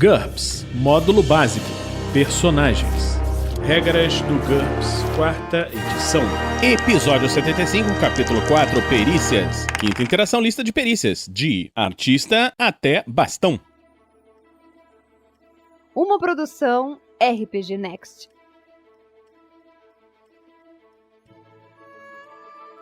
GURPS Módulo Básico Personagens. Regras do GURPS, 4ª edição. Episódio 75, capítulo 4, Perícias. Quinta interação, lista de perícias, de artista até bastão. Uma produção RPG Next.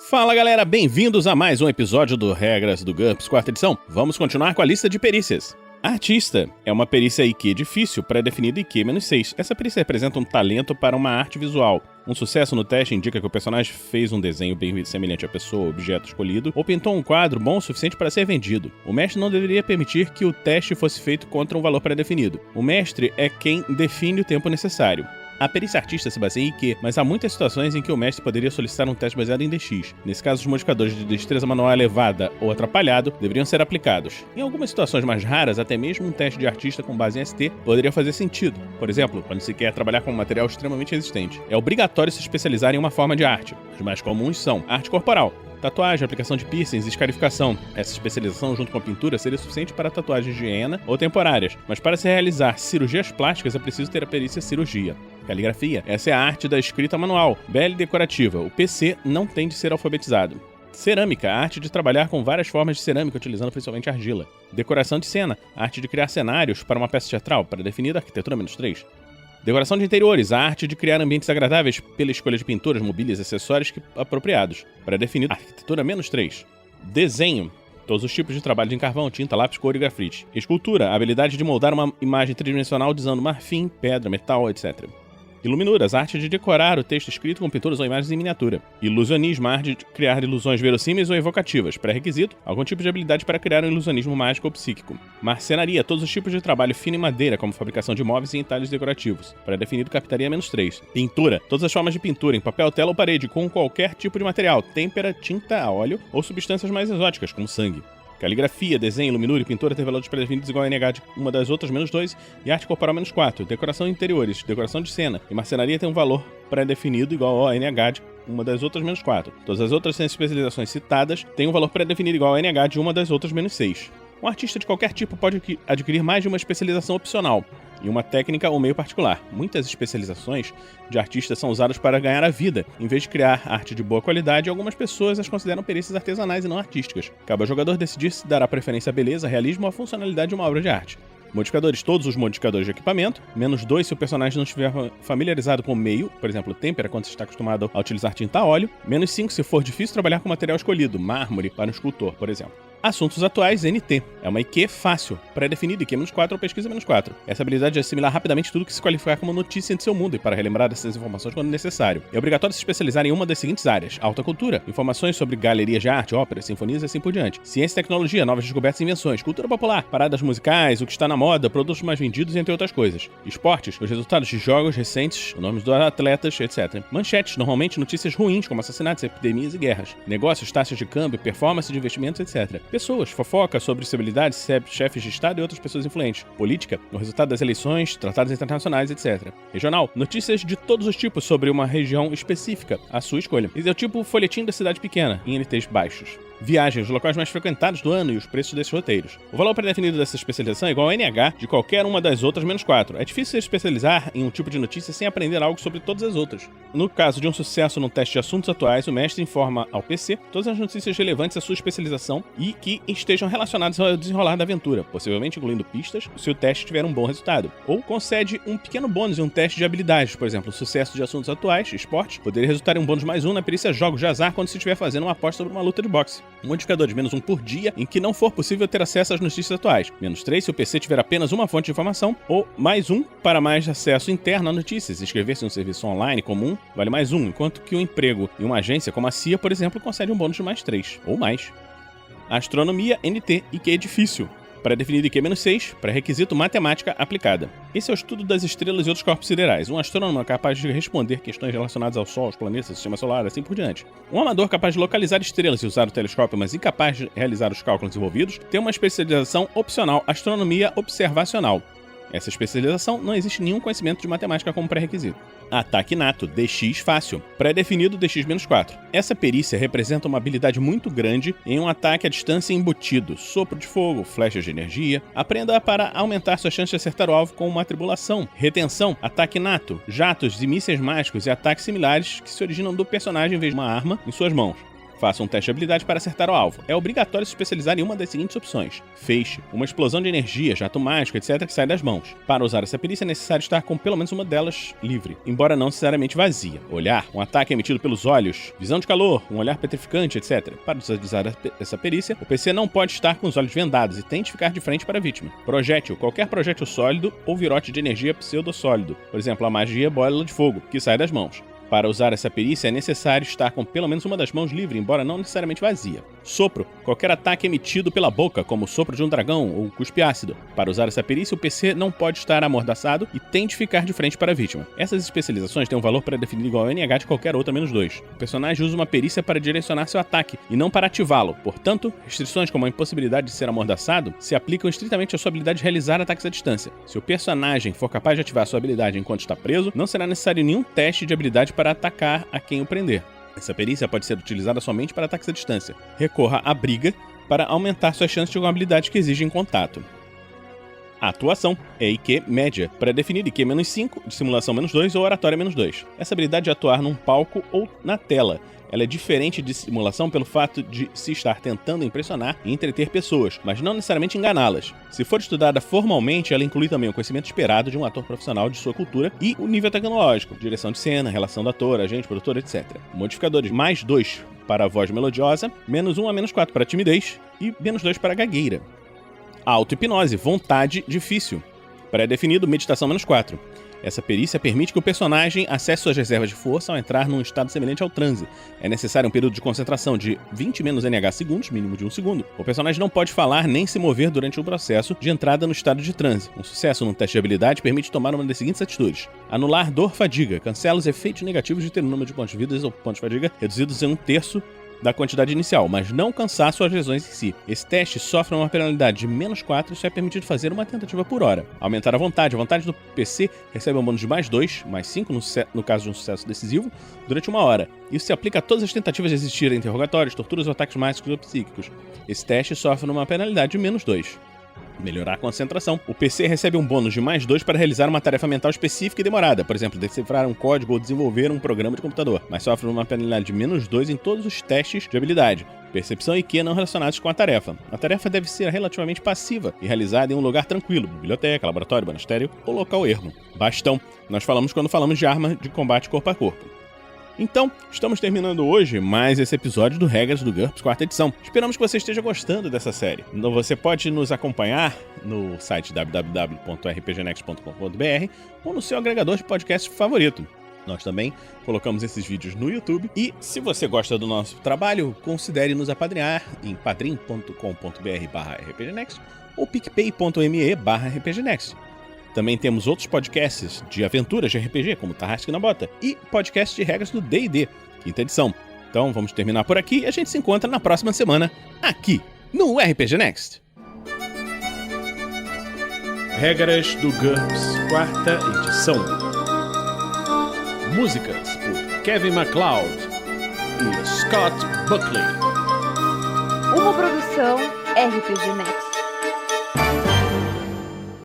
Fala galera, bem-vindos a mais um episódio do Regras do GURPS, 4ª edição. Vamos continuar com a lista de perícias. Artista é uma perícia IQ difícil, pré-definida IQ-6. Essa perícia representa um talento para uma arte visual. Um sucesso no teste indica que o personagem fez um desenho bem semelhante à pessoa ou objeto escolhido, ou pintou um quadro bom o suficiente para ser vendido. O mestre não deveria permitir que o teste fosse feito contra um valor pré-definido. O mestre é quem define o tempo necessário. A perícia artista se baseia em IQ, mas há muitas situações em que o mestre poderia solicitar um teste baseado em DX. Nesse caso, os modificadores de destreza manual elevada ou atrapalhado deveriam ser aplicados. Em algumas situações mais raras, até mesmo um teste de artista com base em ST poderia fazer sentido. Por exemplo, quando se quer trabalhar com um material extremamente resistente. É obrigatório se especializar em uma forma de arte. Os mais comuns são arte corporal, tatuagem, aplicação de piercings e escarificação. Essa especialização junto com a pintura seria suficiente para tatuagens de hiena ou temporárias, mas para se realizar cirurgias plásticas é preciso ter a perícia cirurgia. Caligrafia. Essa é a arte da escrita manual, bela e decorativa. O PC não tem de ser alfabetizado. Cerâmica, a arte de trabalhar com várias formas de cerâmica, utilizando principalmente argila. Decoração de cena, a arte de criar cenários para uma peça teatral, para definir a arquitetura -3. Decoração de interiores, a arte de criar ambientes agradáveis pela escolha de pinturas, mobílias e acessórios apropriados, para definir a arquitetura -3. Desenho. Todos os tipos de trabalho de carvão, tinta, lápis, cor e grafite. Escultura, a habilidade de moldar uma imagem tridimensional usando marfim, pedra, metal, etc. Iluminuras, a arte de decorar o texto escrito com pinturas ou imagens em miniatura. Ilusionismo, a arte de criar ilusões verossímeis ou evocativas. Pré-requisito, algum tipo de habilidade para criar um ilusionismo mágico ou psíquico. Marcenaria, todos os tipos de trabalho fino em madeira, como fabricação de móveis e entalhes decorativos. Pré-definido, capitaria -3. Pintura, todas as formas de pintura, em papel, tela ou parede, com qualquer tipo de material, têmpera, tinta a óleo ou substâncias mais exóticas, como sangue. Caligrafia, desenho, iluminura e pintura tem valores pré-definidos igual a NH de uma das outras -2 e arte corporal -4. Decoração de interiores, decoração de cena e marcenaria tem um valor pré-definido igual a NH de uma das outras -4. Todas as outras especializações citadas têm um valor pré-definido igual a NH de uma das outras -6. Um artista de qualquer tipo pode adquirir mais de uma especialização opcional e uma técnica ou meio particular. Muitas especializações de artistas são usadas para ganhar a vida. Em vez de criar arte de boa qualidade, algumas pessoas as consideram perícias artesanais e não artísticas. Cabe ao jogador decidir se dará preferência à beleza, realismo ou à funcionalidade de uma obra de arte. Modificadores, todos os modificadores de equipamento, -2 se o personagem não estiver familiarizado com o meio, por exemplo, têmpera quando você está acostumado a utilizar tinta a óleo, -5 se for difícil trabalhar com material escolhido, mármore para um escultor, por exemplo. Assuntos atuais, NT. É uma IQ fácil, pré-definida, IQ -4 ou pesquisa -4. Essa habilidade é assimilar rapidamente tudo que se qualificar como notícia de seu mundo e para relembrar dessas informações quando necessário. É obrigatório se especializar em uma das seguintes áreas: alta cultura, informações sobre galerias de arte, óperas, sinfonias e assim por diante. Ciência e tecnologia, novas descobertas e invenções. Cultura popular, paradas musicais, o que está na moda, produtos mais vendidos, entre outras coisas. Esportes, os resultados de jogos recentes, os nomes dos atletas, etc. Manchetes, normalmente notícias ruins, como assassinatos, epidemias e guerras. Negócios, taxas de câmbio, performance de investimentos, etc. Pessoas, fofoca sobre celebridades, chefes de estado e outras pessoas influentes. Política, o resultado das eleições, tratados internacionais, etc. Regional, notícias de todos os tipos sobre uma região específica, a sua escolha. Esse é o tipo folhetim da cidade pequena, em NTs baixos. Viagens, os locais mais frequentados do ano e os preços desses roteiros. O valor pré-definido dessa especialização é igual a NH de qualquer uma das outras -4. É difícil se especializar em um tipo de notícia sem aprender algo sobre todas as outras. No caso de um sucesso no teste de assuntos atuais, o mestre informa ao PC todas as notícias relevantes à sua especialização e que estejam relacionadas ao desenrolar da aventura, possivelmente incluindo pistas, se o teste tiver um bom resultado. Ou concede um pequeno bônus em um teste de habilidades, por exemplo, o sucesso de assuntos atuais, esporte, poderia resultar em um bônus +1 na perícia jogos de azar quando se estiver fazendo uma aposta sobre uma luta de boxe. Um modificador de -1 por dia em que não for possível ter acesso às notícias atuais. -3 se o PC tiver apenas uma fonte de informação, ou +1 para mais acesso interno a notícias. Inscrever-se em um serviço online comum vale +1, enquanto que o emprego em uma agência como a CIA, por exemplo, concede um bônus de +3, ou mais. Astronomia, NT, IQ difícil. Pré-definido IQ -6, pré-requisito matemática aplicada. Esse é o estudo das estrelas e outros corpos siderais. Um astrônomo é capaz de responder questões relacionadas ao Sol, aos planetas, sistema solar, assim por diante. Um amador capaz de localizar estrelas e usar o telescópio, mas incapaz de realizar os cálculos envolvidos, tem uma especialização opcional, astronomia observacional. Essa especialização não existe nenhum conhecimento de matemática como pré-requisito. Ataque nato, DX fácil, pré-definido DX-4. Essa perícia representa uma habilidade muito grande em um ataque à distância embutido, sopro de fogo, flechas de energia. Aprenda para aumentar sua chance de acertar o alvo com uma tribulação. Retenção, ataque nato, jatos e mísseis mágicos e ataques similares que se originam do personagem em vez de uma arma em suas mãos. Faça um teste de habilidade para acertar o alvo. É obrigatório se especializar em uma das seguintes opções: feixe, uma explosão de energia, jato mágico, etc. que sai das mãos. Para usar essa perícia é necessário estar com pelo menos uma delas livre, embora não necessariamente vazia. Olhar, um ataque emitido pelos olhos. Visão de calor, um olhar petrificante, etc. Para usar essa perícia, o PC não pode estar com os olhos vendados e tente ficar de frente para a vítima. Projétil, qualquer projétil sólido ou virote de energia pseudo-sólido. Por exemplo, a magia bola de fogo, que sai das mãos. Para usar essa perícia é necessário estar com pelo menos uma das mãos livre, embora não necessariamente vazia. Sopro, qualquer ataque emitido pela boca, como o sopro de um dragão ou cuspe ácido. Para usar essa perícia, o PC não pode estar amordaçado e tente ficar de frente para a vítima. Essas especializações têm um valor pré-definido igual ao NH de qualquer outra menos 2. O personagem usa uma perícia para direcionar seu ataque e não para ativá-lo. Portanto, restrições como a impossibilidade de ser amordaçado se aplicam estritamente à sua habilidade de realizar ataques à distância. Se o personagem for capaz de ativar sua habilidade enquanto está preso, não será necessário nenhum teste de habilidade para atacar a quem o prender. Essa perícia pode ser utilizada somente para ataques à distância. Recorra à briga para aumentar suas chances de alguma habilidade que exigem contato. A atuação é IQ média, pré-definida IQ-5, de simulação -2 ou oratória -2. Essa habilidade de atuar num palco ou na tela. Ela é diferente de simulação pelo fato de se estar tentando impressionar e entreter pessoas, mas não necessariamente enganá-las. Se for estudada formalmente, ela inclui também o conhecimento esperado de um ator profissional de sua cultura e o nível tecnológico, direção de cena, relação do ator, agente, produtor, etc. Modificadores +2 para a voz melodiosa, -1 a -4 para timidez e -2 para gagueira. Auto-hipnose, vontade difícil. Pré-definido, meditação -4. Essa perícia permite que o personagem acesse suas reservas de força ao entrar num estado semelhante ao transe. É necessário um período de concentração de 20 menos NH segundos, mínimo de 1 segundo. O personagem não pode falar nem se mover durante o processo de entrada no estado de transe. Um sucesso num teste de habilidade permite tomar uma das seguintes atitudes: anular dor-fadiga, cancela os efeitos negativos de ter o número de pontos de vida ou pontos de fadiga reduzidos em 1/3 da quantidade inicial, mas não cansar suas lesões em si. Esse teste sofre uma penalidade de -4 e só é permitido fazer uma tentativa por hora. Aumentar a vontade do PC recebe um bônus de +2, +5 no caso de um sucesso decisivo, durante 1 hora. Isso se aplica a todas as tentativas de resistir a interrogatórios, torturas ou ataques mágicos ou psíquicos. Esse teste sofre uma penalidade de -2. Melhorar a concentração. O PC recebe um bônus de +2 para realizar uma tarefa mental específica e demorada, por exemplo, decifrar um código ou desenvolver um programa de computador, mas sofre uma penalidade de -2 em todos os testes de habilidade, percepção e IQ não relacionados com a tarefa. A tarefa deve ser relativamente passiva e realizada em um lugar tranquilo, biblioteca, laboratório, monastério ou local ermo. Bastão. Nós falamos quando falamos de arma de combate corpo a corpo. Então, estamos terminando hoje mais esse episódio do Regras do GURPS, 4ª edição. Esperamos que você esteja gostando dessa série. Então, você pode nos acompanhar no site www.rpgnext.com.br ou no seu agregador de podcast favorito. Nós também colocamos esses vídeos no YouTube. E se você gosta do nosso trabalho, considere nos apadrinhar em padrim.com.br/rpgnext ou picpay.me/rpgnext. Também temos outros podcasts de aventuras de RPG, como Tarrasque na Bota, e podcast de regras do D&D, 5ª edição. Então vamos terminar por aqui e a gente se encontra na próxima semana, aqui, no RPG Next. Regras do GURPS, 4ª edição. Músicas por Kevin MacLeod e Scott Buckley. Uma produção RPG Next.